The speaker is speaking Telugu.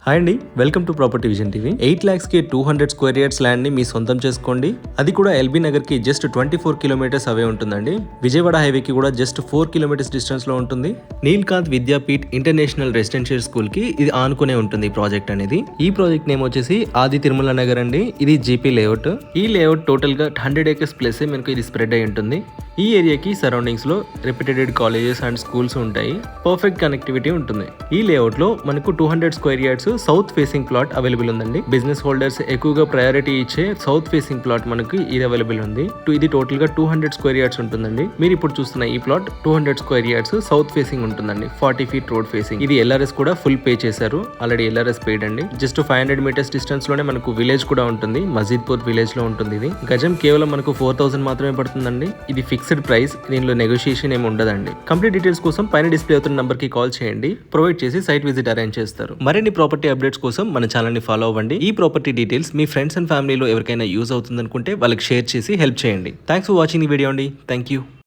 హాయ్ అండి, welcome to property vision TV. 8 lakhs కి 200 స్క్వేర్ యార్డ్స్ ల్యాండ్ ని మీ సొంతం చేసుకోండి. అది కూడా ఎల్బీ నగర్ కి జస్ట్ 24 కిలోమీటర్స్ అవే ఉంటుందండి. విజయవాడ హైవేకి కూడా జస్ట్ 4 కిలోమీటర్స్ డిస్టెన్స్ లో ఉంటుంది. Neelkanth Vidyapeeth international residential school కి ఇది ఆనుకునే ఉంటుంది ఈ ప్రాజెక్ట్ అనేది. ఈ ప్రాజెక్ట్ నేమ్ వచ్చేసి ఆది తిరుమల నగర్ అండి. ఇది జీపీ లేఅవుట్. ఈ లేఅవుట్ టోటల్ గా 100 acres ప్లేస్ మనకు ఇది స్ప్రెడ్ అయి ఉంటుంది. ఈ ఏరియాకి సరౌండింగ్స్ లో రెప్యూటెడ్ కాలేజెస్ అండ్ స్కూల్స్ ఉంటాయి. పర్ఫెక్ట్ కనెక్టివిటీ ఉంటుంది. ఈ లేఅవుట్ లో మనకు 200 square yards south facing plot available ఉందండి. బిజినెస్ హోల్డర్స్ ఎక్కువగా ప్రయారిటీ ఇచ్చే సౌత్ ఫేసింగ్ ప్లాట్ మనకి ఇది అవైలబుల్ ఉంది. ఇది టోటల్ గా 200 స్క్వేర్ యార్డ్స్ ఉంటుందండి. మీరు ఇప్పుడు చూస్తున్న ఈ plot 200 square yards south facing ఉంటుందండి. 40 feet రోడ్ ఫేసింగ్. ఇది ఎల్ఆర్ఎస్ కూడా ఫుల్ పే చేశారు. ఆల్రెడీ ఎల్ఆర్ఎస్ పెయిడ్ అండి. జస్ట్ 500 meters డిస్టెన్స్ లోనే మనకు విలేజ్ కూడా ఉంటుంది. మజీద్పూర్ విలేజ్ లో ఉంటుంది. ఇది గజం కేవలం మనకు 4000 మాత్రమే పడుతుందండి. ఇది ఫిక్స్డ్ ప్రైస్. దీనిలో నెగోషియేషన్ ఏమి ఉండదండి. కంప్లీట్ డీటెయిల్స్ కోసం పైన డిస్ప్లే అవుతున్న నంబర్ కి కాల్ చేయండి. ప్రొవైడ్ చేసి సైట్ విజిట్ అరేంజ్ చేస్తారు. మరిన్ని ప్రాపర్టీ అప్డేట్స్ కోసం మన ఛానల్ ని ఫాలో అవ్వండి. ఈ property details me friends and ఫ్యామిలీలో ఎవరికైనా యూజ్ అవుతుంది అనుకుంటే వాళ్ళకి షేర్ చేసి హెల్ప్ చేయండి. థ్యాంక్స్ ఫర్ వాచింగ్ ఈ వీడియో అండి. Thank you.